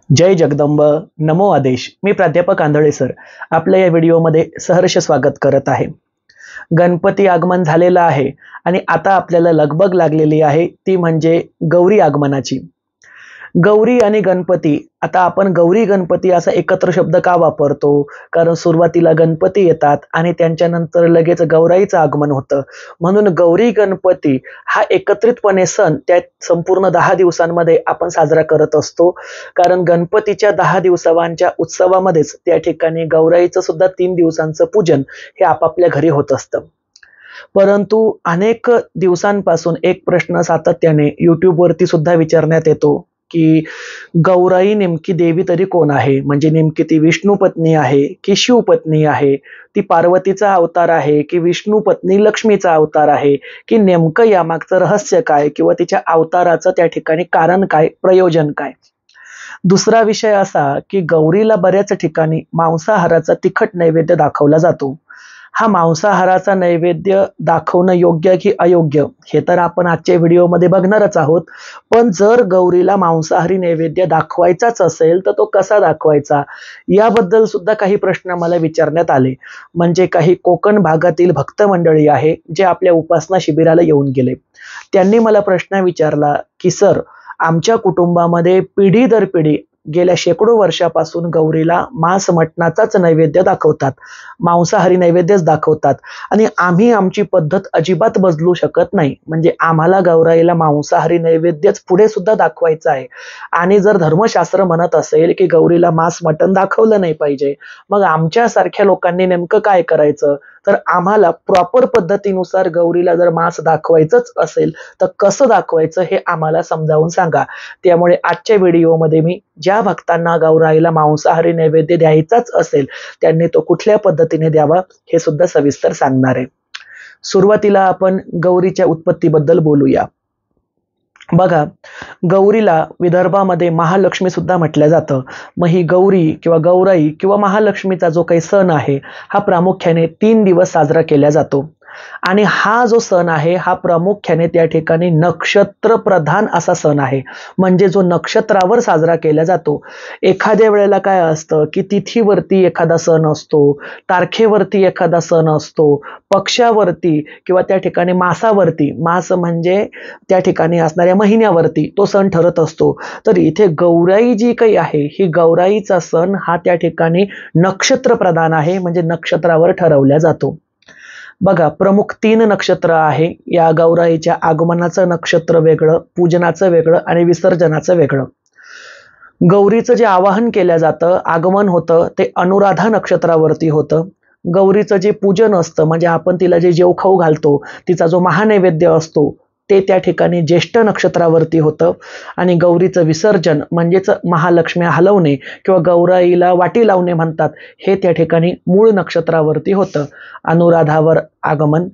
जय जगदंब नमो आदेश। मी प्राध्यापक आंधळे सर आपल्या या व्हिडिओमध्ये सहर्ष स्वागत करत आहे। गणपती आगमन झालेलं आहे आणि आता आपल्याला लगबग लागलेली आहे ती म्हणजे गौरी आगमनाची। गौरी आणि गणपती, आता आपण गौरी गणपती असा एकत्र शब्द का वापरतो? कारण सुरुवातीला गणपती येतात आणि त्यांच्यानंतर लगेच गौराईचं आगमन होतं, म्हणून गौरी गणपती हा एकत्रितपणे सण त्या संपूर्ण 10 दिवसांमध्ये आपण साजरा करत असतो। कारण गणपतीच्या 10 दिवसांच्या उत्सवामध्येच त्या ठिकाणी गौराईचं सुद्धा 3 दिवसांचं पूजन हे आपापल्या घरी होत असतं। परंतु अनेक दिवसांपासून एक प्रश्न सातत्याने YouTube वरती सुद्धा विचारण्यात येतो की गौराई नेमकी देवी तरी कोण आहे? म्हणजे नेमकी ती विष्णू पत्नी आहे की शिव पत्नी आहे? ती पार्वतीचा अवतार आहे की विष्णू पत्नी लक्ष्मीचा अवतार आहे? की नेमकं यामागचं रहस्य काय किंवा तिच्या अवताराचं त्या ठिकाणी कारण काय, प्रयोजन काय? दुसरा विषय असा की गौरीला बऱ्याच ठिकाणी मांसाहाराचा तिखट नैवेद्य दाखवला जातो। हा मांसाहाराचा नैवेद्य दाखवणं योग्य की अयोग्य हे तर आपण आजच्या व्हिडिओमध्ये बघणारच आहोत। पण जर गौरीला मांसाहारी नैवेद्य दाखवायचाच असेल तर तो कसा दाखवायचा याबद्दल सुद्धा काही प्रश्न मला विचारण्यात आले। म्हणजे काही कोकण भागातील भक्त मंडळी आहे जे आपल्या उपासना शिबिराला येऊन गेले। त्यांनी मला प्रश्न विचारला की सर, आमच्या कुटुंबामध्ये पिढी दर पिढी गेल्या शेकडो वर्षापासून गौरीला मांस मटणाचाच नैवेद्य दाखवतात, मांसाहारी नैवेद्यच दाखवतात आणि आम्ही आमची पद्धत अजिबात बदलू शकत नाही। म्हणजे आम्हाला गौराईला मांसाहारी नैवेद्यच पुढे सुद्धा दाखवायचा आहे आणि जर धर्मशास्त्र म्हणत असेल की गौरीला मांस मटण दाखवलं नाही पाहिजे, मग आमच्यासारख्या लोकांनी नेमकं काय करायचं? तर आम्हाला प्रॉपर पद्धतीनुसार गौरीला जर मांस दाखवायचंच असेल तर कसं दाखवायचं हे आम्हाला समजावून सांगा। त्यामुळे आजच्या व्हिडिओमध्ये मी ज्या भक्तांना गौराईला मांसाहारी नैवेद्य द्यायचाच असेल त्यांनी तो कुठल्या पद्धतीने द्यावा हे सुद्धा सविस्तर सांगणार आहे। सुरुवातीला आपण गौरीच्या उत्पत्तीबद्दल बोलूया। बघा, गौरीला विदर्भामध्ये महालक्ष्मी सुद्धा म्हटलं जातं। मग ही गौरी किंवा गौराई किंवा महालक्ष्मीचा जो काही सण आहे हा प्रामुख्याने 3 दिवस साजरा केला जातो आणि हा जो सण आहे हा प्रामुख्याने त्या ठिकाणी नक्षत्र प्रधान असा सण आहे। म्हणजे जो नक्षत्रावर साजरा केला जातो। एखाद्या वेळेला काय असतं की तिथीवरती एखादा सण असतो, तारखेवरती एखादा सण असतो, पक्षावरती किंवा त्या ठिकाणी मासावरती, मास म्हणजे त्या ठिकाणी असणाऱ्या महिन्यावरती तो सण ठरत असतो। तर इथे गौराई जी काही आहे ही गौराईचा सण हा त्या ठिकाणी नक्षत्र प्रधान आहे, म्हणजे नक्षत्रावर ठरवला जातो। बघा, प्रमुख 3 नक्षत्र आहे या गौराईच्या आगमनाचं नक्षत्र वेगळं, पूजनाचं वेगळं आणि विसर्जनाचं वेगळं। गौरीचं जे आवाहन केलं जातं, आगमन होतं ते अनुराधा नक्षत्रावरती होतं। गौरीचं जे पूजन असतं म्हणजे आपण तिला जे जेवखाऊ घालतो, तिचा जो महानैवेद्य असतो ते त्या ठिकाणी ज्येष्ठ नक्षत्रावरती होतं आणि गौरीचं विसर्जन म्हणजेच महालक्ष्मी हलवणे किंवा गौराईला वाटी लावणे म्हणतात हे त्या ठिकाणी मूळ नक्षत्रावरती होतं। अनुराधावर आगमन,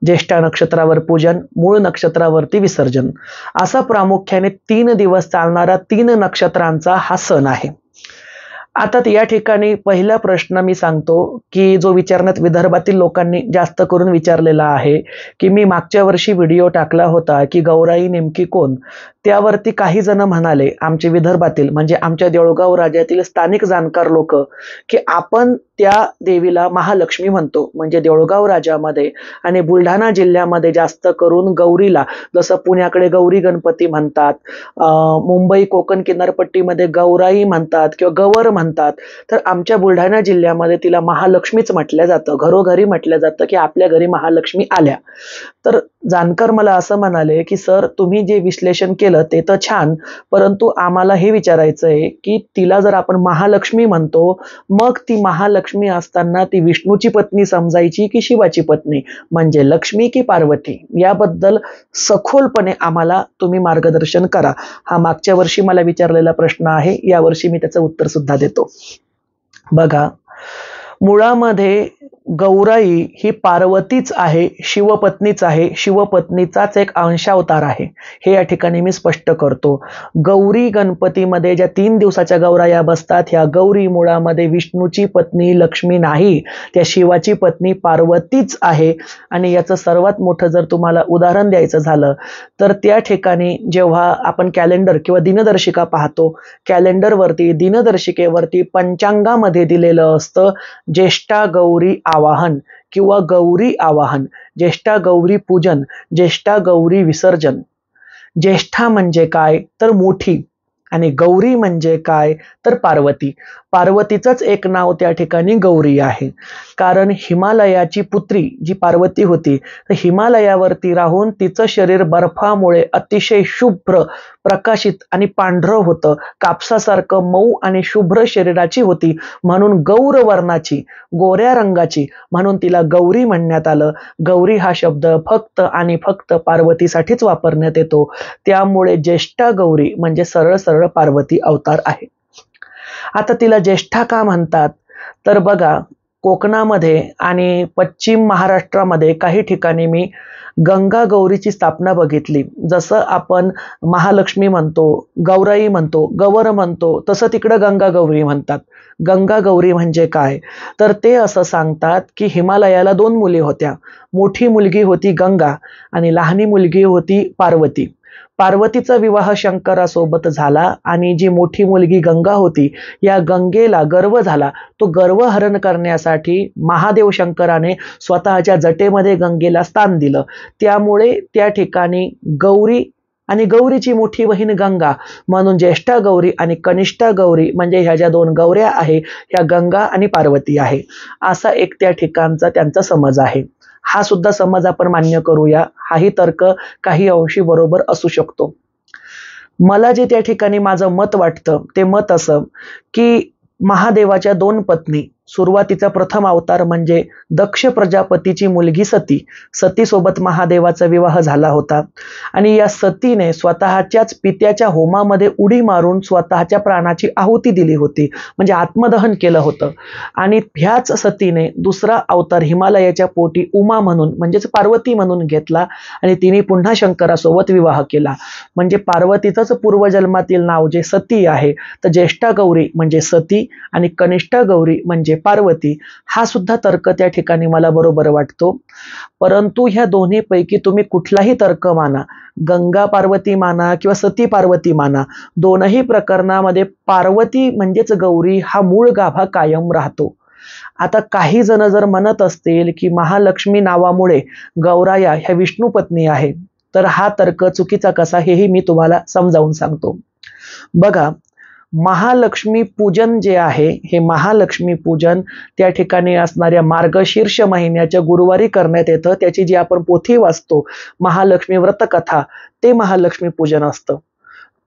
ज्येष्ठ नक्षत्रावर पूजन, मूळ नक्षत्रावरती विसर्जन, असा प्रामुख्याने 3 दिवस चालणारा 3 नक्षत्रांचा हा सण आहे। आता या ठिकाणी पहिला प्रश्न मी सांगतो की जो विचारण्यात विदर्भातील लोकांनी जास्त करून विचारलेला आहे की मी मागच्या वर्षी व्हिडिओ टाकला होता की गौराई नेमकी कोण? त्यावरती काही जण म्हणाले, आमचे विदर्भातील म्हणजे आमच्या देऊळगाव राज्यातील स्थानिक जाणकार लोक, की आपण त्या देवीला महालक्ष्मी म्हणतो। म्हणजे देऊळगाव राज्यामध्ये आणि बुलढाणा जिल्ह्यामध्ये जास्त करून गौरीला, जसं पुण्याकडे गौरी गणपती म्हणतात, मुंबई कोकण किनारपट्टीमध्ये गौराई म्हणतात किंवा गवर म्हणतात, तर आमच्या बुलढाणा जिल्ह्यामध्ये तिला महालक्ष्मीच म्हटलं जातं। घरोघरी म्हटलं जातं की आपल्या घरी महालक्ष्मी आल्या। तर जाणकार मला असं म्हणाले की सर, तुम्ही जे विश्लेषण केलं ते तर छान, परंतु आम्हाला हे विचारायचं आहे की तिला जर आपण महालक्ष्मी म्हणतो, मग ती महालक्ष्मी असताना ती विष्णूची पत्नी समजायची की शिवाची पत्नी, म्हणजे लक्ष्मी की पार्वती? याबद्दल सखोलपणे आम्हाला तुम्ही मार्गदर्शन करा। हा मागच्या वर्षी मला विचारलेला प्रश्न आहे, यावर्षी मी त्याचं उत्तर सुद्धा देतो। बघा, मुळामध्ये गौराई ही पार्वतीच आहे, शिवपत्नीच आहे, शिवपत्नीचाच एक अंशावतार आहे, हे या ठिकाणी मी स्पष्ट करतो. गौरी गणपतीमध्ये ज्या 3 दिवसाच्या गौराया बसतात, ह्या गौरी मुळामध्ये विष्णूची पत्नी लक्ष्मी नाही, त्या शिवाची पत्नी पार्वतीच आहे. आणि याचं सर्वात मोठं जर तुम्हाला उदाहरण द्यायचं झालं तर त्या ठिकाणी जेव्हा आपण कॅलेंडर किंवा दिनदर्शिका पाहतो, कॅलेंडरवरती दिनदर्शिकेवरती पंचांगामध्ये दिलेलं असतं ज्येष्ठा गौरी आवाहन किंवा गौरी आवाहन, ज्येष्ठा गौरी पूजन, ज्येष्ठा गौरी विसर्जन. ज्येष्ठा म्हणजे काय तर मोठी, आणि गौरी म्हणजे काय तर पार्वती. पार्वतीचंच एक नाव त्या ठिकाणी गौरी आहे. कारण हिमालयाची पुत्री जी पार्वती होती, तर हिमालयावरती राहून तिचं शरीर बर्फामुळे अतिशय शुभ्र, प्रकाशित आणि पांढरं होतं, कापसासारखं मऊ आणि शुभ्र शरीराची होती, म्हणून गौरवर्णाची, गोऱ्या रंगाची, म्हणून तिला गौरी म्हणण्यात आलं. गौरी हा शब्द फक्त आणि फक्त पार्वतीसाठीच वापरण्यात येतो. त्यामुळे ज्येष्ठा गौरी म्हणजे सरळ सरळ पार्वती अवतार आहे. आता तिला ज्येष्ठा का म्हणतात तर बघा, कोकणामध्ये आणि पश्चिम महाराष्ट्रामध्ये काही ठिकाणी मी गंगा गौरीची स्थापना बघितली. जसं आपण महालक्ष्मी म्हणतो, गौराई म्हणतो, गवर म्हणतो, तसं तिकडं गंगा गौरी म्हणतात. गंगा गौरी म्हणजे काय तर ते असं सांगतात की हिमालयाला 2 मुली होत्या. मोठी मुलगी होती गंगा आणि लहानी मुलगी होती पार्वती. पार्वतीचा विवाह शंकरासोबत झाला आणि जी मोठी मुलगी गंगा होती, या गंगेला गर्व झाला. तो गर्वहरण करण्यासाठी महादेव शंकराने स्वतःच्या जटेमध्ये गंगेला स्थान दिलं. त्यामुळे त्या ठिकाणी गौरी आणि गौरीची मोठी बहीण गंगा म्हणून ज्येष्ठा गौरी आणि कनिष्ठा गौरी म्हणजे ह्या ज्या 2 गौऱ्या आहे, ह्या गंगा आणि पार्वती आहे, असा एक त्या ठिकाणचा त्यांचा समज आहे. हा सुद्धा समज आपण मान्य करूया. हाही तर्क काही अंशी बरोबर असू शकतो. मला जे त्या ठिकाणी माझं मत वाटतं ते मत असं की महादेवाच्या 2 पत्नी, सुरुवातीचा प्रथम अवतार म्हणजे दक्ष प्रजापतीची मुलगी सती. सतीसोबत महादेवाचा विवाह झाला होता आणि या सतीने स्वतःच्याच पित्याच्या होमामध्ये उडी मारून स्वतःच्या प्राणाची आहुती दिली होती, म्हणजे आत्मदहन केलं होतं. आणि ह्याच सतीने दुसरा अवतार हिमालयाच्या पोटी उमा म्हणून म्हणजेच पार्वती म्हणून घेतला आणि तिने पुन्हा शंकरासोबत विवाह केला. म्हणजे पार्वतीचंच पूर्वजन्मातील नाव जे सती आहे, तर ज्येष्ठा गौरी म्हणजे सती आणि कनिष्ठा गौरी म्हणजे पार्वती. हा सुद्धा तर्क त्या ठिकाणी मला बरोबर वाटतो. परंतु ह्या दोन्हीपैकी तुम्ही कुठलाही तर्क माना, गंगा पार्वती माना किंवा सती पार्वती माना, दोनही प्रकरणामध्ये पार्वती म्हणजेच गौरी हा मूळ गाभा कायम राहतो. आता काही जण जर म्हणत असतील की महालक्ष्मी नावामुळे गौराया ह्या विष्णू पत्नी आहे, तर हा तर्क चुकीचा कसा हेही मी तुम्हाला समजावून सांगतो. बघा, महालक्ष्मी पूजन जे आहे, हे महालक्ष्मी पूजन त्या ठिकाणी असणाऱ्या मार्गशीर्ष महिन्याच्या गुरुवारी करण्यात येतं. त्याची जी आपण पोथी वाचतो, महालक्ष्मी व्रतकथा, ते महालक्ष्मी पूजन असतं.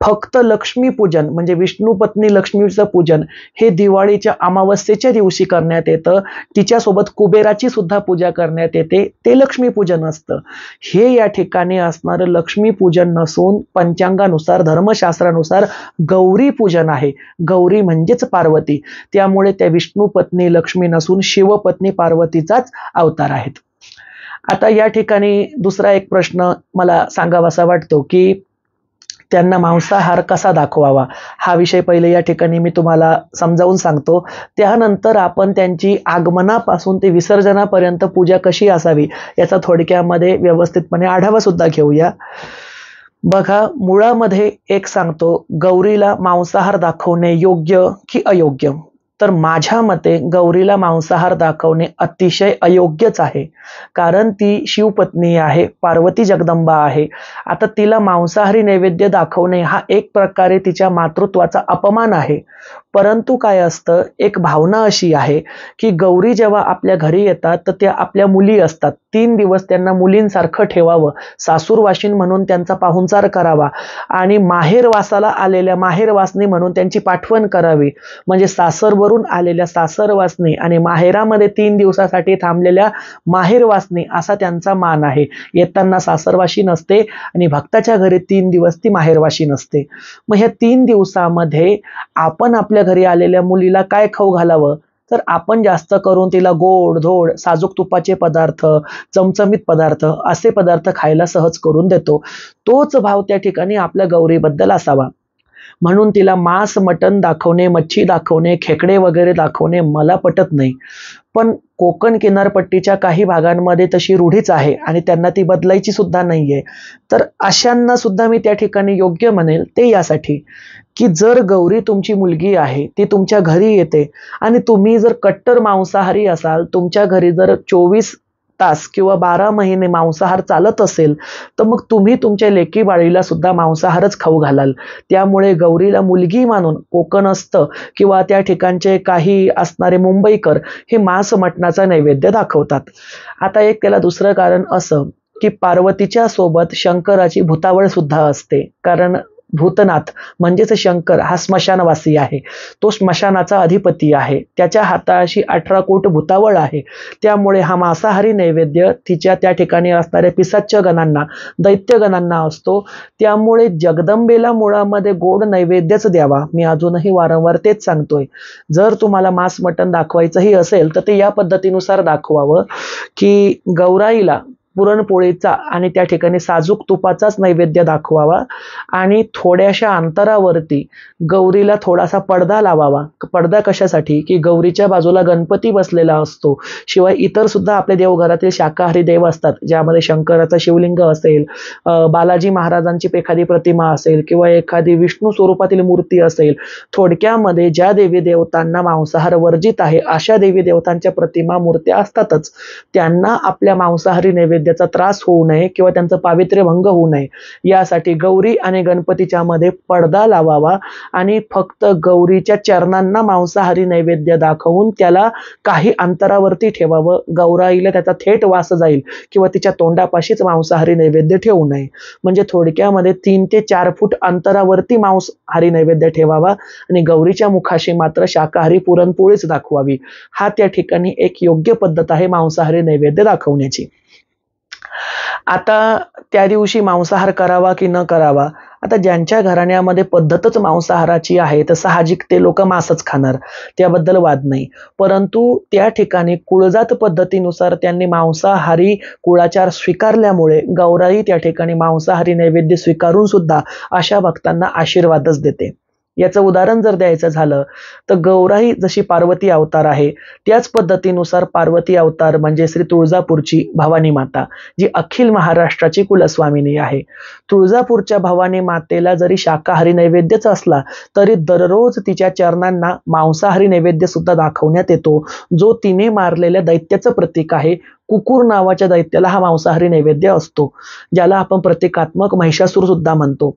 फक्त लक्ष्मी पूजन म्हणजे विष्णू पत्नी लक्ष्मीचं पूजन हे दिवाळीच्या अमावस्येच्या दिवशी करण्यात येतं. तिच्यासोबत कुबेराची सुद्धा पूजा करण्यात येते, ते लक्ष्मी पूजन असतं. हे या ठिकाणी असणारं लक्ष्मी पूजन नसून पंचांगानुसार, धर्मशास्त्रानुसार गौरी पूजन आहे. गौरी म्हणजेच पार्वती, त्यामुळे त्या विष्णू पत्नी लक्ष्मी नसून शिवपत्नी पार्वतीचाच अवतार आहेत. आता या ठिकाणी दुसरा एक प्रश्न मला सांगावासा वाटतो की त्यांना मांसाहार कसा दाखवावा, हा विषय पहिले या ठिकाणी मी तुम्हाला समजावून सांगतो. त्यानंतर आपण त्यांची आगमनापासून ते विसर्जनापर्यंत पूजा कशी असावी याचा थोडक्यामध्ये व्यवस्थितपणे आढावा सुद्धा घेऊया. बघा, मुळामध्ये एक सांगतो, गौरीला मांसाहार दाखवणे योग्य की अयोग्य, तर माझ्या मते गौरीला मांसाहार दाखवणे अतिशय अयोग्यच आहे. कारण ती शिवपत्नी आहे, पार्वती जगदंबा आहे. आता तिला मांसाहारी नैवेद्य दाखवणे हा एक प्रकारे तिच्या मातृत्वाचा अपमान आहे. परंतु काय असतं, एक भावना अशी आहे की गौरी जेव्हा आपल्या घरी येतात तर त्या आपल्या मुली असतात. 3 दिवस त्यांना मुलींसारखं ठेवावं, सासूरवाशीण म्हणून त्यांचा पाहुणचार करावा आणि माहेरवासाला आलेल्या माहेरवासनी म्हणून त्यांची पाठवण करावी. म्हणजे सासरवरून आलेल्या सासरवासनी आणि माहेरामध्ये 3 दिवसासाठी थांबलेल्या माहेरवासनी असा त्यांचा मान आहे. येताना सासरवाशी नसते आणि भक्ताच्या घरी 3 दिवस ती माहेरवाशी नसते. मग ह्या 3 दिवसामध्ये आपण आपल्या घरी आलेल्या मुलीला काय खाऊ घालावं तर आपण जास्त करून तिला गोड धोड साजूक तुपाचे पदार्थ, चमचमीत पदार्थ असे पदार्थ खायला सहज करून देतो. तोच भाव त्या ठिकाणी आपल्या गौरीबद्दल असावा. म्हणून तिला मांस मटण दाखवणे, मच्छी दाखवणे, खेकडे वगैरे दाखवणे मला पटत नाही. पण कोकण किनारपट्टीच्या काही भागांमध्ये तशी रूढीच आहे आणि त्यांना ती बदलायची सुद्धा नाहीये. तर अशांना सुद्धा मी त्या ठिकाणी योग्य म्हणेल ते यासाठी, की जर गौरी तुमची मुलगी आहे, ती तुमच्या घरी येते आणि तुम्ही जर कट्टर मांसाहारी असाल, तुमच्या घरी जर 24 तास किंवा 12 महिने मांसाहार चालत असेल, तर मग तुम्ही तुमच्या लेकी बाळीला सुद्धा मांसाहारच खाऊ घालाल. त्यामुळे गौरीला मुलगी मानून कोकणस्थ किंवा त्या ठिकाणचे काही असणारे मुंबईकर हे मांस मटणाचा नैवेद्य दाखवतात. आता एक त्याला दुसरं कारण असं, की पार्वतीच्या सोबत शंकराची भुतावळ सुद्धा असते. कारण भूतनाथ म्हणजेच शंकर हा स्मशानवासी आहे. तो स्मशानाचा अधिपती आहे. त्याच्या हाताशी 18 कोट भुतावळ आहे. त्यामुळे हा मांसाहारी नैवेद्य तिच्या त्या ठिकाणी असणाऱ्या पिशाच्य गणांना, दैत्यगणांना असतो. त्यामुळे जगदंबेला मुळामध्ये गोड नैवेद्यच द्यावा. मी अजूनही वारंवार तेच सांगतोय. जर तुम्हाला मांस मटण दाखवायचंही असेल तर ते या पद्धतीनुसार दाखवावं, की गौराईला पुरणपोळीचा आणि त्या ठिकाणी साजूक तुपाचाच नैवेद्य दाखवावा आणि थोड्याशा अंतरावरती गौरीला थोडासा पडदा लावावा. पडदा कशासाठी, की गौरीच्या बाजूला गणपती बसलेला असतो. शिवाय इतर सुद्धा आपल्या देवघरातील शाकाहारी देव असतात, ज्यामध्ये शंकराचा शिवलिंग असेल, बालाजी महाराजांची एखादी प्रतिमा असेल किंवा एखादी विष्णू स्वरूपातील मूर्ती असेल. थोडक्यामध्ये ज्या देवी देवतांना मांसाहार वर्जित आहे अशा देवी देवतांच्या प्रतिमा मूर्त्या असतातच. त्यांना आपल्या मांसाहारी नैवेद्याचा त्रास होऊ नये किंवा त्यांचं पावित्र्य भंग होऊ नये यासाठी गौरी आणि गणपतीच्या मध्ये पडदा लावावा आणि फक्त गौरीच्या चरणांना मांसाहारी नैवेद्य दाखवून त्याला काही अंतरावरती ठेवावं. गौराईला त्याचा थेट वास जाईल किंवा तिच्या तोंडापाशीच मांसाहारी नैवेद्य ठेवू नये. म्हणजे थोडक्यामध्ये 3 ते 4 फूट अंतरावरती मांसाहारी नैवेद्य ठेवावा आणि गौरीच्या मुखाशी मात्र शाकाहारी पुरणपोळीच दाखवावी. हा त्या ठिकाणी एक योग्य पद्धत आहे मांसाहारी नैवेद्य दाखवण्याची. आता त्या दिवशी मांसाहार करावा की न करावा, आता ज्यांच्या घराण्यामध्ये पद्धतच मांसाहाराची आहे तर साहजिक ते लोक मांसच खाणार, त्याबद्दल वाद नाही. परंतु त्या ठिकाणी कुळजात पद्धतीनुसार त्यांनी मांसाहारी कुळाचार स्वीकारल्यामुळे गौराई त्या ठिकाणी मांसाहारी नैवेद्य स्वीकारून सुद्धा अशा भक्तांना आशीर्वादच देते. याचं उदाहरण जर द्यायचं झालं तर गौराई जशी पार्वती अवतार आहे त्याच पद्धतीनुसार पार्वती अवतार म्हणजे श्री तुळजापूरची भवानी माता, जी अखिल महाराष्ट्राची कुलस्वामिनी आहे. तुळजापूरच्या भवानी मातेला जरी शाकाहारी नैवेद्यच असला तरी दररोज तिच्या चरणांना मांसाहारी नैवेद्य सुद्धा दाखवण्यात येतो, जो तिने मारलेल्या दैत्याचं प्रतीक आहे. कुकुर नावाच्या दैत्याला हा मांसाहारी नैवेद्य असतो, ज्याला आपण प्रतिकात्मक महिषासूर सुद्धा म्हणतो.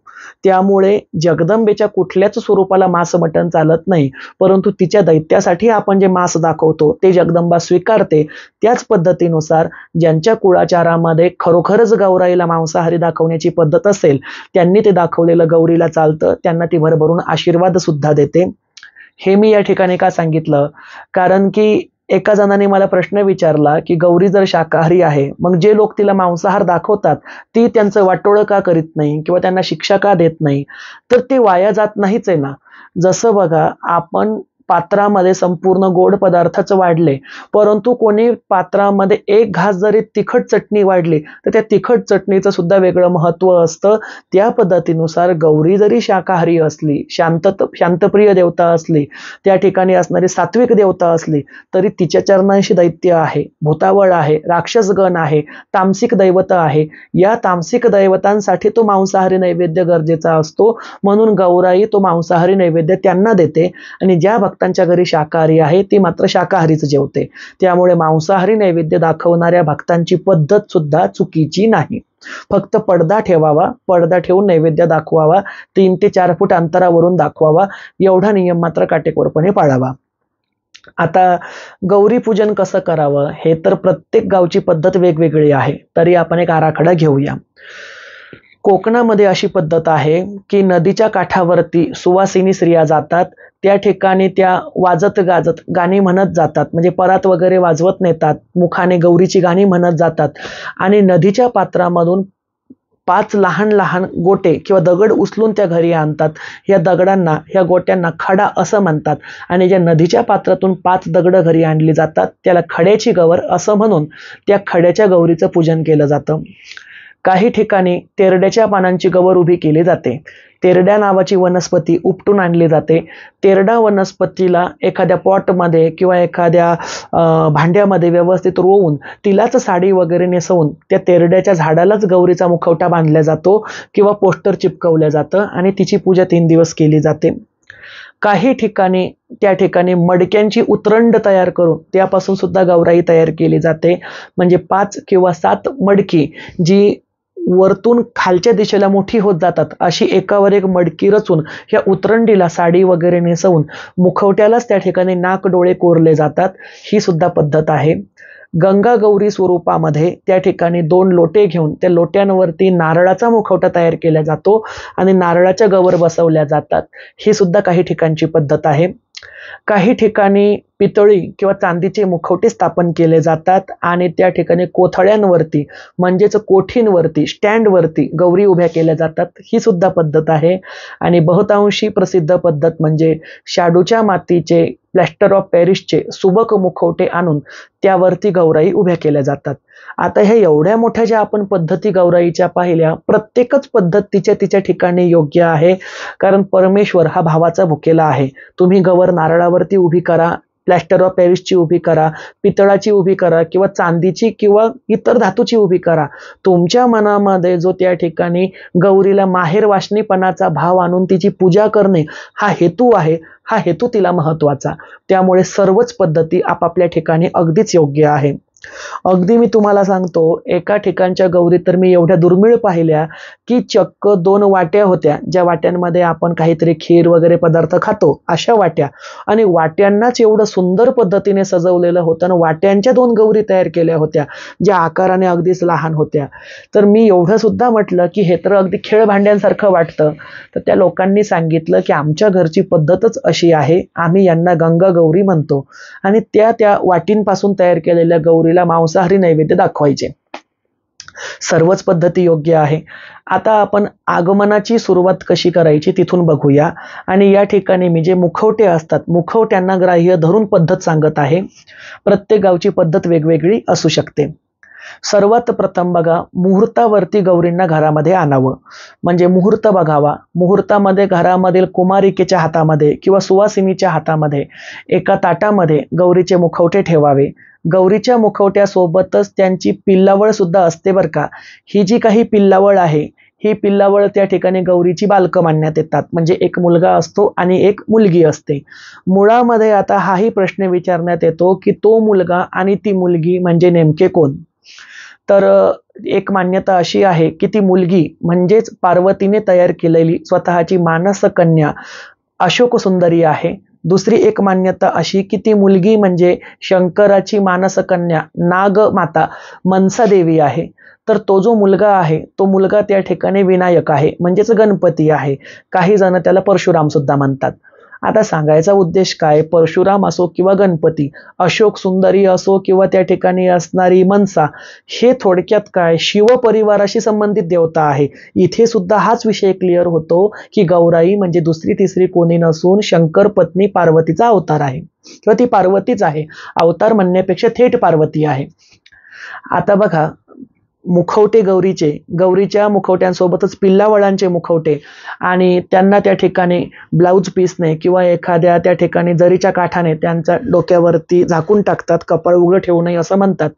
त्यामुळे जगदंबेच्या कुठल्याच स्वरूपाला मांस मटण चालत नाही, परंतु तिच्या दैत्यासाठी आपण जे मांस दाखवतो ते जगदंबा स्वीकारते. त्याच पद्धतीनुसार ज्यांच्या कुळाचारामध्ये खरोखरच गौराईला मांसाहारी दाखवण्याची पद्धत असेल त्यांनी ते दाखवलेलं गौरीला चालतं, त्यांना ती भरभरून आशीर्वाद सुद्धा देते. हे मी या ठिकाणी का सांगितलं, कारण की एका जणाने मला प्रश्न विचारला की गौरी जर शाकाहारी आहे मग जे लोक तिला मांसाहार दाखवतात ती त्यांचं वाटोळं का करीत नाही किंवा त्यांना शिक्षा का देत नाही. तर ते वाया जात नाहीच आहे ना. जसं बघा, आपण पात्रामध्ये संपूर्ण गोड पदार्थच वाढले, परंतु कोणी पात्रामध्ये एक घास जरी तिखट चटणी वाढली तर त्या तिखट चटणीचं सुद्धा वेगळं महत्व असतं. त्या पद्धतीनुसार गौरी जरी शाकाहारी असली, शांतप्रिय देवता असली, त्या ठिकाणी असणारी सात्विक देवता असली, तरी तिच्या चरणांशी दैत्य आहे, भूतावळ आहे, राक्षसगण आहे, तामसिक दैवत आहे. या तामसिक दैवतांसाठी तो मांसाहारी नैवेद्य गरजेचा असतो. म्हणून गौराई तो मांसाहारी नैवेद्य त्यांना देते आणि ज्या भक्तांच्या घरी शाकाहारी आहे ती मात्र शाकाहारीच जेवते. त्यामुळे मांसाहारी नैवेद्य दाखवणाऱ्या भक्तांची पद्धत सुद्धा चुकीची नाही. फक्त पडदा ठेवावा, पडदा ठेवून नैवेद्य दाखवावा, 3 ते 4 फूट अंतरावरून दाखवावा, एवढा नियम मात्र काटेकोरपणे पाळावा. आता गौरी पूजन कसं करावं हे तर प्रत्येक गावची पद्धत वेगवेगळी आहे, तरी आपण एक आराखडा घेऊया. कोकणामध्ये अशी पद्धत आहे की नदीच्या काठावरती सुवासिनी स्त्रिया जातात, त्या ठिकाणी त्या वाजत गाजत गाणी म्हणत जातात, म्हणजे परात वगैरे वाजवत नेतात, मुखाने गौरीची गाणी म्हणत जातात आणि नदीच्या पात्रामधून 5 लहान लहान गोटे किंवा दगड उचलून त्या घरी आणतात. या दगडांना, या गोट्यांना खडा असं म्हणतात. आणि ज्या नदीच्या पात्रातून 5 दगडं घरी आणली जातात त्याला खड्याची गवर असं म्हणून त्या खड्याच्या गौरीचं पूजन केलं जातं. काही ठिकाणी तेरड्याच्या पानांची गवर उभी केली जाते. तेरड्या नावाची वनस्पती उपटून आणली जाते. तेरडा वनस्पतीला एखाद्या पॉटमध्ये किंवा एखाद्या भांड्यामध्ये व्यवस्थित रोवून तिलाच साडी वगैरे नेसवून त्या तेरड्याच्या झाडालाच गौरीचा मुखवटा बांधला जातो किंवा पोस्टर चिपकवलं जातं आणि तिची पूजा 3 दिवस केली जाते. काही ठिकाणी त्या ठिकाणी मडक्यांची उतरंड तयार करून त्यापासून सुद्धा गौराई तयार केली जाते. म्हणजे 5 किंवा 7 मडकी जी वरतून खालच्या दिशेला मोठी होत जातात अशी एकावर एक मडकी रचून या उतरंडीला साडी वगैरे नेसवून मुखवट्यालाच त्या ठिकाणी नाक डोळे कोरले जातात. ही सुद्धा पद्धत आहे. गंगा गौरी स्वरूपामध्ये त्या ठिकाणी 2 लोटे घेऊन त्या लोट्यांवरती नारळाचा मुखवटा तयार केला जातो आणि नारळाच्या गवर बसवल्या जातात. ही सुद्धा काही ठिकाणची पद्धत आहे. काही ठिकाणी पितळी किंवा चांदीचे मुखवटे स्थापन केले जातात आणि त्या ठिकाणी कोथळ्यांवरती म्हणजेच कोठींवरती स्टँडवरती गौरी उभ्या केल्या जातात. ही सुद्धा पद्धत आहे. आणि बहुतांशी प्रसिद्ध पद्धत म्हणजे शाडूच्या मातीचे प्लॅस्टर ऑफ पॅरिसचे सुबक मुखवटे आणून त्यावरती गौराई उभ्या केल्या जातात. आता ह्या एवढ्या मोठ्या ज्या आपण पद्धती गौराईच्या पाहिल्या, प्रत्येकच पद्धत तिच्या तिच्या ठिकाणी योग्य आहे. कारण परमेश्वर हा भावाचा भुकेला आहे. तुम्ही गवर नारळावरती उभी करा, प्लॅस्टर ऑफ पॅरिसची उभी करा, पितळाची उभी करा किंवा चांदीची किंवा इतर धातूची उभी करा. तुमच्या मनामध्ये जो त्या ठिकाणी गौरीला माहेर वासनीपणाचा भाव आणून तिची पूजा करणे हा हेतू आहे, हा हेतू तिला महत्वाचा. त्यामुळे सर्वच पद्धती आपापल्या ठिकाणी अगदीच योग्य आहे. अगदी मी तुम्हाला सांगतो, एका ठिकाणच्या गौरी तर मी एवढ्या दुर्मिळ पाहिल्या की चक्क 2 वाट्या होत्या, ज्या वाट्यांमध्ये आपण काहीतरी खीर वगैरे पदार्थ खातो अशा वाट्या, आणि वाट्यांनाच एवढं सुंदर पद्धतीने सजवलेलं होतं आणि वाट्यांच्या 2 गौरी तयार केल्या होत्या ज्या आकाराने अगदीच लहान होत्या. तर मी एवढं सुद्धा म्हटलं की हे तर अगदी खेळ भांड्यांसारखं वाटतं. तर त्या लोकांनी सांगितलं की आमच्या घरची पद्धतच अशी आहे, आम्ही यांना गंगा गौरी म्हणतो आणि त्या वाटींपासून तयार केलेल्या गौरीला मांसाहारी नैवेद्य दाखवायचे. सर्वच पद्धती योग्य आहे. आता आपण आगमनाची सुरुवात कशी करायची तिथून बघूया. आणि या ठिकाणी मी जे मुखवटे असतात, मुखवट्यांना ग्राह्य धरून पद्धत सांगत आहे. प्रत्येक गावची पद्धत वेगवेगळी असू शकते. सर्वात प्रथम बघा, मुहूर्तावरती गौरींना घरामध्ये आणावं. म्हणजे मुहूर्त बघावा. मुहूर्तामध्ये घरामधील कुमारिकेच्या हातामध्ये किंवा सुवासिनीच्या हातामध्ये एका ताटामध्ये गौरीचे मुखवटे ठेवावे. गौरीच्या मुखवट्यासोबतच त्यांची पिल्लावळ सुद्धा असते बरं का. ही जी काही पिल्लावळ आहे, ही पिल्लावळ त्या ठिकाणी गौरीची बालकं मानण्यात येतात. म्हणजे एक मुलगा असतो आणि एक मुलगी असते. मुळामध्ये आता हाही प्रश्न विचारण्यात येतो की तो मुलगा आणि ती मुलगी म्हणजे नेमके कोण? तर एक मान्यता अशी आहे की ती मुलगी म्हणजेच पार्वतीने तयार केलेली स्वतःची मानस कन्या अशोक सुंदरी आहे. दुसरी एक मान्यता अशी की ती मुलगी म्हणजे शंकराची मानस कन्या नागमाता मनसा देवी आहे. तर तो जो मुलगा आहे तो मुलगा त्या ठिकाणी विनायक आहे, म्हणजेच गणपती आहे. काही जण त्याला परशुराम सुद्धा म्हणतात. आता सांगायचा उद्देश काय, परशुराम असो किंवा गणपती, अशोक सुंदरी असो किंवा त्या ठिकाणी असणारी मनसा, हे थोडक्यात काय शिवपरिवाराशी संबंधित देवता आहे. इथे सुद्धा हाच विषय क्लिअर होतो की गौराई म्हणजे दुसरी तिसरी कोणी नसून शंकर पत्नी पार्वतीचा अवतार आहे किंवा ती पार्वतीच आहे. अवतार म्हणण्यापेक्षा थेट पार्वती आहे. आता बघा, मुखवटे गौरीचे, गौरीच्या मुखवट्यांसोबतच पिल्लावळांचे मुखवटे आणि त्यांना त्या ठिकाणी ब्लाऊज पीसने किंवा एखाद्या त्या ठिकाणी जरीच्या काठाने त्यांच्या डोक्यावरती झाकून टाकतात. कपाळ उघडं ठेवू नये असं म्हणतात.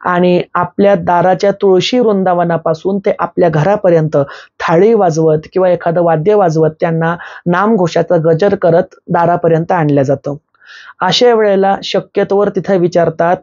आणि आपल्या दाराच्या तुळशी वृंदावनापासून ते आपल्या घरापर्यंत थाळी वाजवत किंवा एखादं वाद्य वाजवत त्यांना नामघोषाचा गजर करत दारापर्यंत आणलं जातं. अशा वेळेला शक्यतोवर तिथे विचारतात,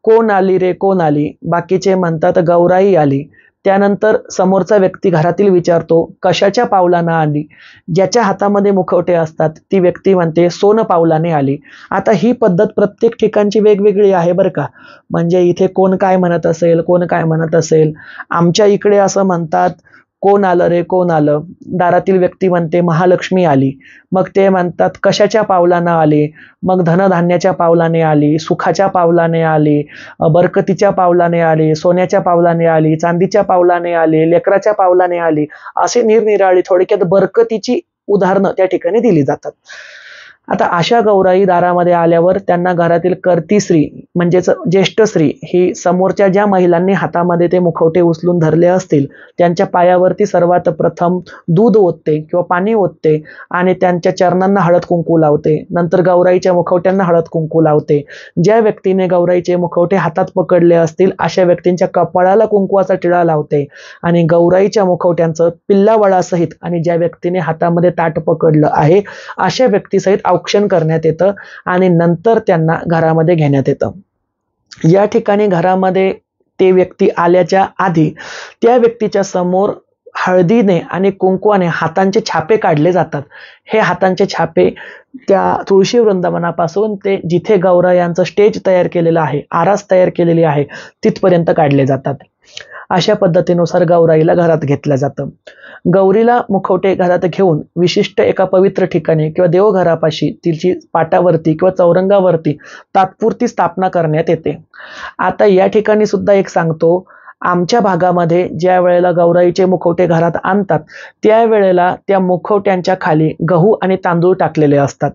कोण आली रे, कोण आली? बाकीचे म्हणतात गौराई आली. त्यानंतर समोरचा व्यक्ती घरातील विचारतो, कशाच्या पावलानं आली? ज्याच्या हातामध्ये मुखवटे असतात ती व्यक्ती म्हणते, सोन पावलाने आली. आता ही पद्धत प्रत्येक ठिकाणची वेगवेगळी आहे बरं का. म्हणजे इथे कोण काय म्हणत असेल, कोण काय म्हणत असेल. आमच्या इकडे असं म्हणतात, कोण आलं रे, कोण आलं? दारातील व्यक्ती म्हणते महालक्ष्मी आली. मग ते म्हणतात कशाच्या पावलानं आली? मग धनधान्याच्या पावलाने आली, सुखाच्या पावलाने आली, बरकतीच्या पावलाने आली, सोन्याच्या पावलाने आली, चांदीच्या पावलाने आली, लेकराच्या पावलाने आली. असे निरनिराळी थोडक्यात बरकतीची उदाहरणं त्या ठिकाणी दिली जातात. आता अशा गौराई दारामध्ये आल्यावर त्यांना घरातील कर्ती स्त्री म्हणजेच ज्येष्ठ स्त्री ही समोरच्या ज्या महिलांनी हातामध्ये ते मुखवटे उचलून धरले असतील त्यांच्या पायावरती सर्वात प्रथम दूध ओतते किंवा पाणी ओतते आणि त्यांच्या चरणांना हळद कुंकू लावते. नंतर गौराईच्या मुखवट्यांना हळद कुंकू लावते. ज्या व्यक्तीने गौराईचे मुखवटे हातात पकडले असतील अशा व्यक्तींच्या कपाळाला कुंकवाचा टिळा लावते आणि गौराईच्या मुखवट्यांचं पिल्लावळासहित आणि ज्या व्यक्तीने हातामध्ये ताट पकडलं आहे अशा व्यक्तीसहित औक्षण करण्यात येतं आणि नंतर त्यांना घरामध्ये घेण्यात येतं. या ठिकाणी घरामध्ये ते व्यक्ती आल्याच्या आधी त्या व्यक्तीच्या समोर हळदीने आणि कुंकवाने हातांचे छापे काढले जातात. हे हातांचे छापे त्या तुळशी वृंदावनापासून ते जिथे गौरायांचं स्टेज तयार केलेलं आहे, आरास तयार केलेली आहे तिथपर्यंत काढले जातात. अशा पद्धतीनुसार गौराईला घरात घेतलं जातं. गौरीला मुखवटे घरात घेऊन विशिष्ट एका पवित्र ठिकाणी किंवा देवघरापाशी तिची पाटावरती किंवा चौरंगावरती तात्पुरती स्थापना करण्यात येते. आता या ठिकाणी सुद्धा एक सांगतो, आमच्या भागामध्ये ज्या वेळेला गौराईचे मुखवटे घरात आणतात त्यावेळेला त्या मुखवट्यांच्या खाली गहू आणि तांदूळ टाकलेले असतात.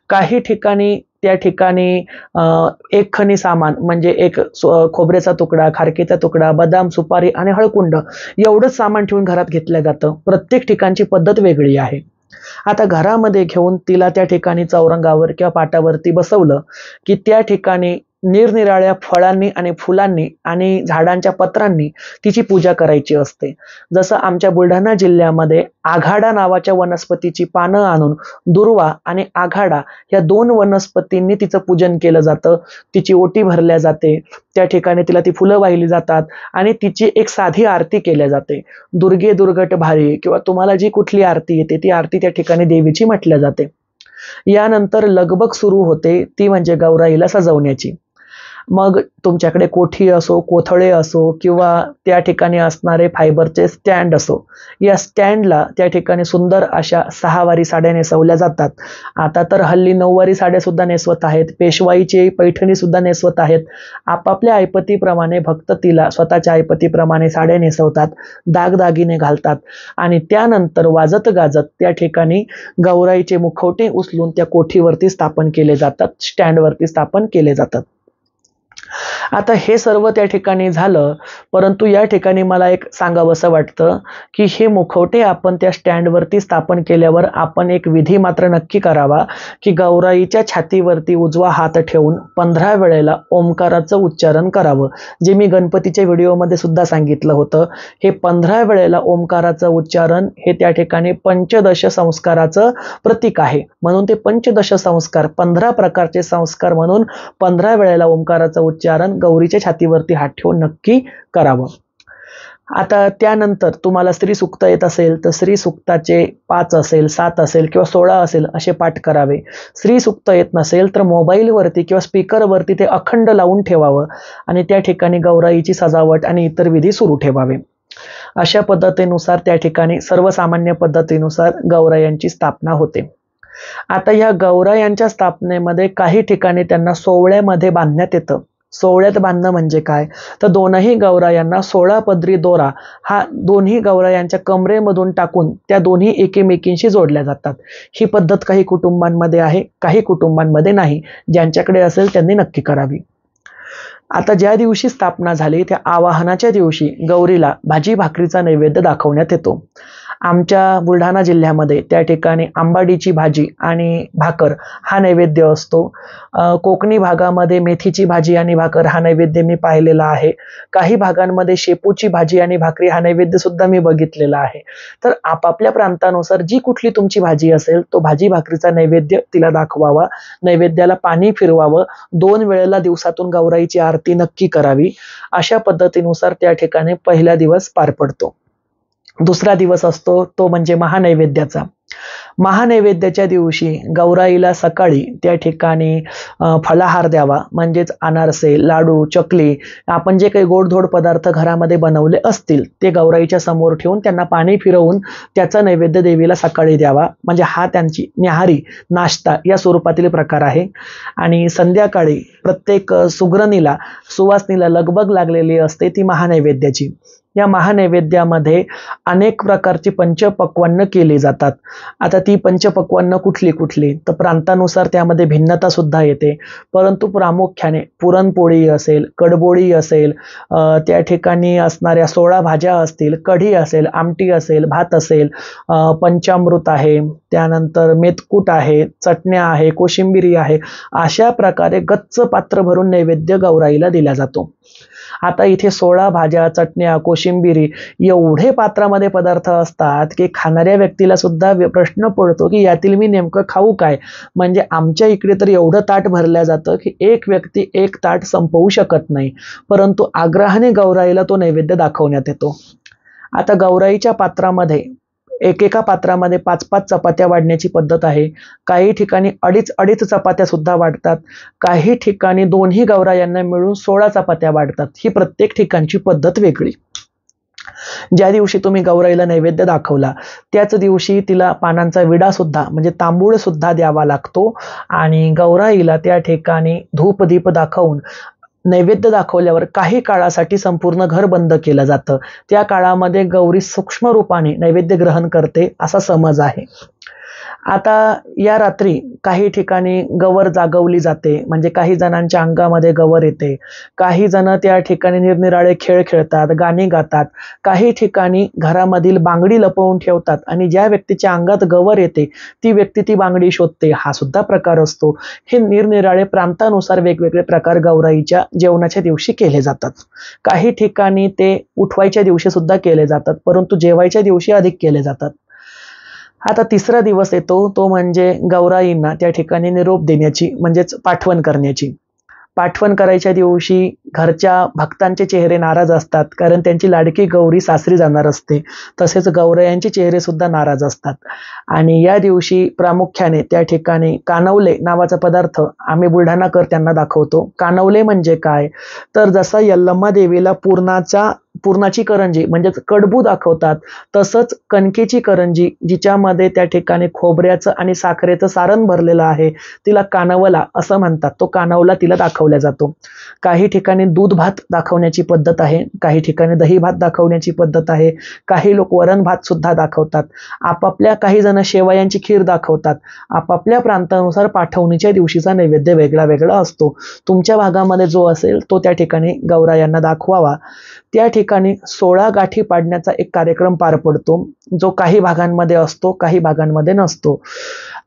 काही ठिकाणी त्या ठिकाणी एक खणी सामान म्हणजे एक खोबऱ्याचा तुकडा, खारकेचा तुकडा, बदाम, सुपारी आणि हळकुंड एवढंच सामान ठेवून घरात घेतलं जातं. प्रत्येक ठिकाणची पद्धत वेगळी आहे. आता घरामध्ये घेऊन तिला त्या ठिकाणी चौरंगावर किंवा पाटावरती बसवलं की त्या ठिकाणी निरनिराळ्या फळांनी आणि फुलांनी आणि झाडांच्या पत्रांनी तिची पूजा करायची असते. जसं आमच्या बुलढाणा जिल्ह्यामध्ये आघाडा नावाच्या वनस्पतीची पानं आणून दुर्वा आणि आघाडा या 2 वनस्पतींनी तिचं पूजन केलं जातं. तिची ओटी भरल्या जाते, त्या ठिकाणी तिला ती फुलं वाहिली जातात आणि तिची एक साधी आरती केल्या जाते. दुर्गे दुर्गट भारी किंवा तुम्हाला जी कुठली आरती येते ती आरती त्या ठिकाणी देवीची म्हटल्या जाते. यानंतर लगबग सुरू होते ती म्हणजे गौराईला सजवण्याची. मग तुमच्याकडे कोठी असो, कोथळे असो किंवा त्या ठिकाणी असणारे फायबरचे स्टँड असो, या स्टँडला त्या ठिकाणी सुंदर अशा 6 वारी साड्या नेसवल्या जातात. आता तर हल्ली 9 वारी साड्या सुद्धा नेसवत आहेत, पेशवाईची पैठणी सुद्धा नेसवत आहेत. आपापल्या ऐपतीप्रमाणे भक्त तिला स्वतःच्या ऐपतीप्रमाणे साड्या नेसवतात, दागदागिने घालतात आणि त्यानंतर वाजत गाजत त्या ठिकाणी गौराईचे मुखवटे उचलून त्या कोठीवरती स्थापन केले जातात, स्टँडवरती स्थापन केले जातात. आता हे सर्व त्या ठिकाणी झालं, परंतु या ठिकाणी मला एक सांगावंसं वाटतं की हे मुखवटे आपण त्या स्टँडवरती स्थापन केल्यावर आपण एक विधी मात्र नक्की करावा की गौराईच्या छातीवरती उजवा हात ठेवून 15 वेळेला ओंकाराचं उच्चारण करावं. जे मी गणपतीच्या व्हिडिओमध्ये सुद्धा सांगितलं होतं. हे 15 वेळेला ओंकाराचं उच्चारण हे त्या ठिकाणी पंचदश संस्काराचं प्रतीक आहे. म्हणून ते पंचदश संस्कार 15 प्रकारचे संस्कार म्हणून 15 वेळेला ओंकाराचं उच्चारण गौरीच्या छातीवरती हात ठेवून नक्की करावं. आता त्यानंतर तुम्हाला स्त्री सुक्त येत असेल तर स्त्री सुक्ताचे 5 असेल, 7 असेल किंवा 16 असेल असे पाठ करावे. स्त्री सुक्त येत नसेल तर मोबाईलवरती किंवा स्पीकरवरती ते अखंड लावून ठेवावं आणि त्या ठिकाणी गौराईची सजावट आणि इतर विधी सुरू ठेवावे. अशा पद्धतीनुसार त्या ठिकाणी सर्वसामान्य पद्धतीनुसार गौरायांची स्थापना होते. आता या गौरायांच्या स्थापनेमध्ये काही ठिकाणी त्यांना सोवळ्यामध्ये बांधण्यात येतं. सोवळ्यात बांधणं म्हणजे काय तर दोनही गौरायांना 16 पदरी दोरा हा दोन्ही गौरायांच्या कमरेमधून टाकून त्या दोन्ही एकमेकींशी जोडल्या जातात. ही पद्धत काही कुटुंबांमध्ये आहे, काही कुटुंबांमध्ये नाही. ज्यांच्याकडे असेल त्यांनी नक्की करावी. आता ज्या दिवशी स्थापना झाली त्या आवाहनाच्या दिवशी गौरीला भाजी भाकरीचा नैवेद्य दाखवण्यात येतो. आमच्या बुलढाणा जिल्ह्यामध्ये त्या ठिकाणी आंबाडीची भाजी आणि भाकर हा नैवेद्य असतो. कोकणी भागामध्ये मेथीची भाजी आणि भाकर हा नैवेद्य मी पाहिलेला आहे. काही भागांमध्ये शेपूची भाजी आणि भाकरी हा नैवेद्य सुद्धा मी बघितलेला आहे. तर आपापल्या प्रांतानुसार जी कुठली तुमची भाजी असेल तो भाजी भाकरीचा नैवेद्य तिला दाखवावा. नैवेद्याला पाणी फिरवावं. 2 वेळेला दिवसातून गौराईची आरती नक्की करावी. अशा पद्धतीनुसार त्या ठिकाणी पहिला दिवस पार पडतो. दुसरा दिवस असतो तो म्हणजे महानैवेद्याचा. महानैवेद्याच्या दिवशी गौराईला सकाळी त्या ठिकाणी फलाहार द्यावा, म्हणजेच अनारसे, लाडू, चकली, आपण जे काही गोडधोड पदार्थ घरामध्ये बनवले असतील ते गौराईच्या समोर ठेवून त्यांना पाणी फिरवून त्याचा नैवेद्य देवीला सकाळी द्यावा, म्हणजे हा त्यांची न्याहारी नाश्ता या स्वरूपातील प्रकार आहे. आणि संध्याकाळी प्रत्येक सुगरणीला सुवासनीला लगबग लागलेली असते ती महानैवेद्याची. या महानैवेद्यामध्ये अनेक प्रकारची पंचपक्वान्न केली जातात. आता ती पंचपक्वान्न कुठली कुठली तर प्रांतानुसार त्यामध्ये भिन्नता सुद्धा येते, परंतु प्रामुख्याने पुरणपोळी असेल, कडबोळी असेल, त्या ठिकाणी असणाऱ्या 16 भाज्या असतील, कढी असेल, आमटी असेल, भात असेल, पंचामृत आहे, त्यानंतर मेथकूट आहे, चटण्या आहे, कोशिंबिरी आहे, अशा प्रकारे गच्च पात्र भरून नैवेद्य गौराईला दिला जातो. आता इथे 16 भाज्या, चटण्या, कोशिंबिरी एवढे पात्रामध्ये पदार्थ असतात की खाणाऱ्या व्यक्तीला सुद्धा प्रश्न पडतो की यातील मी नेमकं खाऊ काय. म्हणजे आमच्या इकडे तर एवढं ताट भरलं जातं की एक व्यक्ती एक ताट संपवू शकत नाही, परंतु आग्रहाने गौराईला तो नैवेद्य दाखवण्यात येतो. आता गौराईच्या पात्रामध्ये एकेका पात्रामध्ये 5-5 चपात्या वाढण्याची पद्धत आहे. काही ठिकाणी 2.5 चपात्या सुद्धा वाढतात. काही ठिकाणी दोन्ही गौरायांना मिळून 16 चपात्या वाढतात. ही प्रत्येक ठिकाणची पद्धत वेगळी. ज्या दिवशी तुम्ही गौराईला नैवेद्य दाखवला त्याच दिवशी तिला पानांचा विडा सुद्धा म्हणजे तांबूळ सुद्धा द्यावा लागतो आणि गौराईला त्या ठिकाणी धूप दीप दाखवून नैवेद्य दाखवल्यावर काही काळासाठी संपूर्ण घर बंद केलं जातं. त्या काळामध्ये गौरी सूक्ष्म रूपाने नैवेद्य ग्रहण करते असा समज आहे. आता या रात्री काही ठिकाणी गवर जागवली जाते, म्हणजे काही जणांच्या अंगामध्ये गवर येते, काही जण त्या ठिकाणी निरनिराळे खेळ खेळतात, गाणी गातात, काही ठिकाणी घरामधील बांगडी लपवून ठेवतात आणि ज्या व्यक्तीच्या अंगात गवर येते ती व्यक्ती ती बांगडी शोधते, हा सुद्धा प्रकार असतो. हे निरनिराळे प्रांतानुसार वेगवेगळे प्रकार गौराईच्या जेवणाच्या दिवशी केले जातात. काही ठिकाणी ते उठवायच्या दिवशी सुद्धा केले जातात, परंतु जेवायच्या दिवशी अधिक केले जातात. आता तिसरा दिवस येतो तो म्हणजे गौराईंना त्या ठिकाणी निरोप देण्याची म्हणजेच पाठवण करण्याची. पाठवण करायच्या दिवशी घरच्या भक्तांचे चेहरे नाराज असतात, कारण त्यांची लाडकी गौरी सासरी जाणार असते. तसेच गौरायांचे चेहरे सुद्धा नाराज असतात. आणि या दिवशी प्रामुख्याने त्या ठिकाणी कानवले नावाचा पदार्थ आम्ही बुलढाणाकर त्यांना दाखवतो. कानवले म्हणजे काय तर जसा यल्लम्मा देवीला पुरणाची करंजी म्हणजेच कडबू दाखवतात, तसंच कणकेची करंजी जिच्यामध्ये त्या ठिकाणी खोबऱ्याचं आणि साखरेचं सारण भरलेलं आहे तिला कानवला असं म्हणतात. तो कानवला तिला दाखवला जातो. काही ठिकाणी दूध भात दाखवण्याची पद्धत आहे, काही ठिकाणी दही भात दाखवण्याची पद्धत आहे, काही लोक वरण भात सुद्धा दाखवतात. आपापल्या काही जण शेवयांची खीर दाखवतात. आपापल्या प्रांतानुसार पाठवणीच्या दिवशीचा नैवेद्य वेगळा वेगळा असतो. तुमच्या भागामध्ये जो असेल तो त्या ठिकाणी गौरायांना दाखवावा. त्या ठिकाणी 16 गाठी पाडण्याचा एक कार्यक्रम पार पडतो, जो काही भागांमध्ये असतो काही भागांमध्ये नसतो.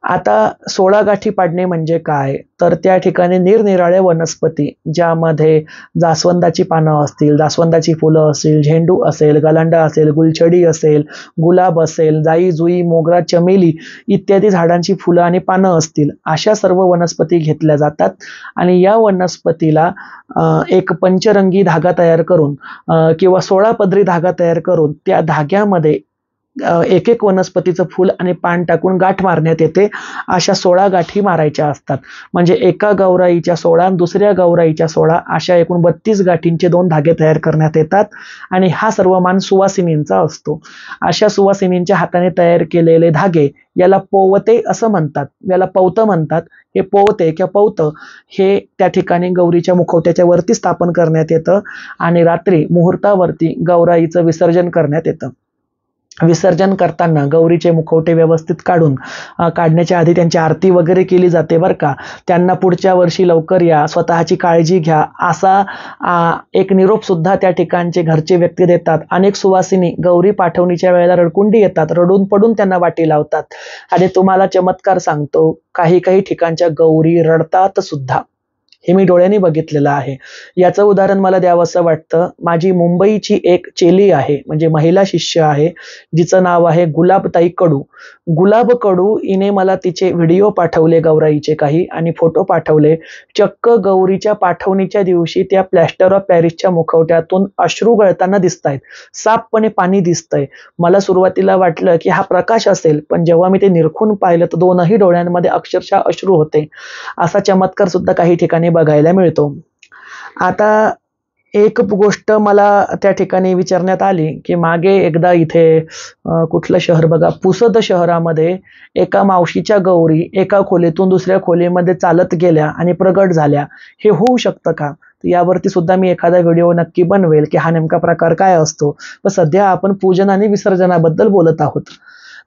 आता 16 गाठी पाडणे म्हणजे काय तर त्या ठिकाणी निरनिराळे वनस्पती ज्यामध्ये जास्वंदाची पानं असतील, जास्वंदाची फुलं असतील, झेंडू असेल, गलांडा असेल, गुलछडी असेल, गुलाब असेल, जाई जुई, मोगरा, चमेली इत्यादी झाडांची फुलं आणि पानं असतील, अशा सर्व वनस्पती घेतल्या जातात. आणि या वनस्पतीला एक पंचरंगी धागा तयार करून किंवा 16 पदरी धागा तयार करून त्या धाग्यामध्ये एक एक वनस्पतीचं फूल आणि पान टाकून गाठ मारण्यात येते. अशा 16 गाठी मारायच्या असतात. म्हणजे एका गौराईच्या 16 दुसऱ्या गौराईच्या 16 अशा एकूण 32 गाठींचे 2 धागे तयार करण्यात येतात. आणि हा सर्व मान सुवासिनींचा असतो. अशा सुवासिनींच्या हाताने तयार केलेले धागे याला पोवते असं म्हणतात, याला पवतं म्हणतात. हे पोवते किंवा पवतं हे त्या ठिकाणी गौरीच्या मुखवट्याच्या वरती स्थापन करण्यात येतं आणि रात्री मुहूर्तावरती गौराईचं विसर्जन करण्यात येतं. विसर्जन करताना गौरीचे मुखवटे व्यवस्थित काढण्याच्या आधी त्यांची आरती वगैरे केली जाते बरं का. त्यांना पुढच्या वर्षी लवकर या, स्वतःची काळजी घ्या असा एक निरोप सुद्धा त्या ठिकाणचे घरचे व्यक्ती देतात. अनेक सुवासिनी गौरी पाठवणीच्या वेळेला रडकुंडी येतात, रडून पडून त्यांना वाटी लावतात. आणि तुम्हाला चमत्कार सांगतो, काही काही ठिकाणच्या गौरी रडतात सुद्धा. हे मी डोळ्यांनी बघितलेलं आहे. याचं उदाहरण मला द्यावंसं वाटतं. माझी मुंबईची एक चेली आहे, म्हणजे महिला शिष्य आहे, जिचं नाव आहे गुलाबताई कडू. गुलाब कडू हिने मला तिचे व्हिडिओ पाठवले गौराईचे काही आणि फोटो पाठवले. चक्क गौरीच्या पाठवणीच्या दिवशी त्या प्लॅस्टर ऑफ पॅरिसच्या मुखवट्यातून अश्रू गळताना दिसतायत. साफपणे पाणी दिसतंय. मला सुरुवातीला वाटलं की हा प्रकाश असेल, पण जेव्हा मी ते निरखून पाहिलं तर दोनही डोळ्यांमध्ये अक्षरशः अश्रू होते. असा चमत्कार सुद्धा काही ठिकाणी बघायला मिळतो. आता एक गोष्ट मला त्या ठिकाणी विचारण्यात आली की मागे एकदा इथे कुठलं शहर बघा, पुसद शहरामध्ये एका मावशीच्या गौरी एका खोलीतून दुसऱ्या खोलीमध्ये चालत गेल्या आणि प्रगट झाल्या. हे होऊ शकतं का? यावरती सुद्धा मी एखादा व्हिडिओ नक्की बनवेल की हा नेमका प्रकार काय असतो. पण सध्या आपण पूजन आणि विसर्जनाबद्दल बोलत आहोत.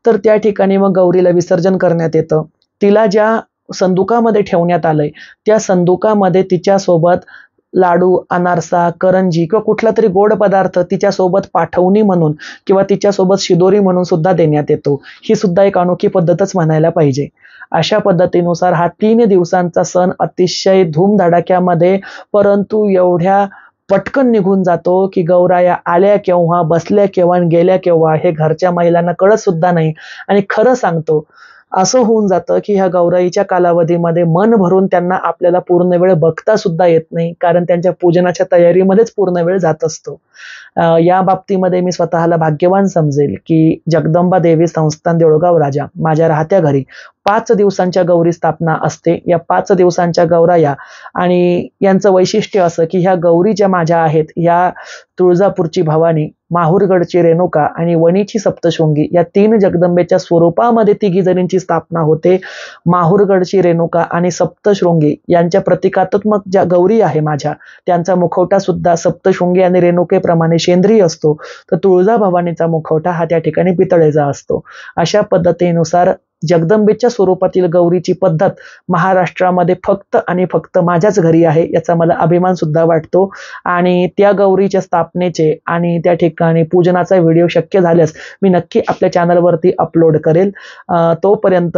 तर त्या ठिकाणी मग गौरीला विसर्जन करण्यात येतं. तिला ज्या संदुकामध्ये ठेवण्यात आलंय त्या संदुकामध्ये तिच्यासोबत लाडू, अनारसा, करंजी किंवा कुठला तरी गोड पदार्थ तिच्यासोबत पाठवणी म्हणून किंवा तिच्यासोबत शिदोरी म्हणून सुद्धा देण्यात येतो. ही सुद्धा एक अनोखी पद्धतच म्हणायला पाहिजे. अशा पद्धतीनुसार हा 3 दिवसांचा सण अतिशय धूमधडाक्यामध्ये परंतु एवढ्या पटकन निघून जातो की गौराया आल्या केव्हा, बसल्या केव्हा आणि गेल्या केव्हा हे घरच्या महिलांना कळत सुद्धा नाही. आणि खरं सांगतो, असं होऊन जातं की ह्या गौराईच्या कालावधीमध्ये मन भरून त्यांना आपल्याला पूर्ण वेळ बघता सुद्धा येत नाही, कारण त्यांच्या पूजनाच्या तयारीमध्येच पूर्ण वेळ जात असतो. या बाबतीमध्ये मी स्वतःला भाग्यवान समजेल की जगदंबा देवी संस्थान देऊळगाव राजा माझ्या राहत्या घरी 5 दिवसांच्या गौरी स्थापना असते. या 5 दिवसांच्या गौराया आणि यांचं वैशिष्ट्य असं की ह्या गौरी ज्या माझ्या आहेत, ह्या तुळजापूरची भवानी, माहूरगडची रेणुका आणि वणीची सप्तशृंगी या 3 जगदंबेच्या स्वरूपामध्ये तिघी जणींची स्थापना होते. माहूरगडची रेणुका आणि सप्तशृंगी यांच्या प्रतिकात्मक ज्या गौरी आहे माझ्या, त्यांचा मुखवटा सुद्धा सप्तशृंगी आणि रेणुकेप्रमाणे शेंद्री असतो. तर तुळजाभवानीचा मुखवटा हा त्या ठिकाणी पितळेचा असतो. अशा पद्धतीनुसार जगदंबेच्या स्वरूपातील गौरीची पद्धत महाराष्ट्रामध्ये फक्त आणि फक्त माझ्याच घरी आहे, याचा मला अभिमान सुद्धा वाटतो. आणि त्या गौरीच्या स्थापनेचे आणि त्या ठिकाणी पूजनाचा व्हिडिओ शक्य झाल्यास मी नक्की आपल्या चॅनलवरती अपलोड करेल. तोपर्यंत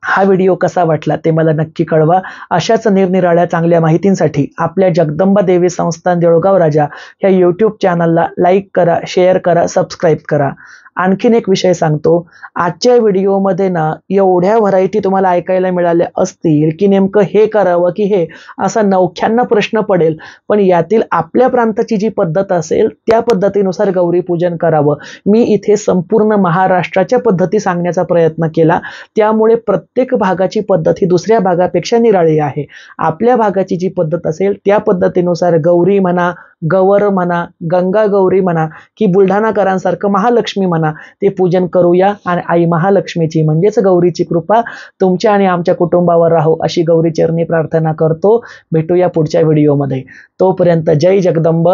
हा व्हिडिओ कसा वाटला ते मला नक्की कळवा. अशाच निरनिराळ्या चांगल्या माहितींसाठी आपल्या जगदंबा देवी संस्थान देऊळगाव राजा ह्या यूट्यूब चॅनलला लाईक करा, शेअर करा, सबस्क्राईब करा. आणखीन एक विषय सांगतो, आजच्या व्हिडिओमध्ये ना एवढ्या व्हरायटी तुम्हाला ऐकायला मिळाल्या असतील की नेमकं हे करावं की हे, असा नवख्यांना प्रश्न पडेल. पण यातील आपल्या प्रांताची जी पद्धत असेल त्या पद्धतीनुसार गौरी पूजन करावं. मी इथे संपूर्ण महाराष्ट्राच्या पद्धती सांगण्याचा प्रयत्न केला, त्यामुळे प्रत्येक भागाची पद्धत ही दुसऱ्या भागापेक्षा निराळी आहे. आपल्या भागाची जी पद्धत असेल त्या पद्धतीनुसार गौरी म्हणा, गवर म्हणा, गंगा गौरी म्हणा की बुलढाणाकरांसारखं महालक्ष्मी म्हणा, ते पूजन करूया. आणि आई महालक्ष्मीची म्हणजेच गौरीची कृपा तुमच्या आणि आमच्या कुटुंबावर राहो अशी गौरी चरणी प्रार्थना करतो. भेटूया पुढच्या व्हिडिओमध्ये. तोपर्यंत जय जगदंब,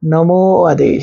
नमो आदेश.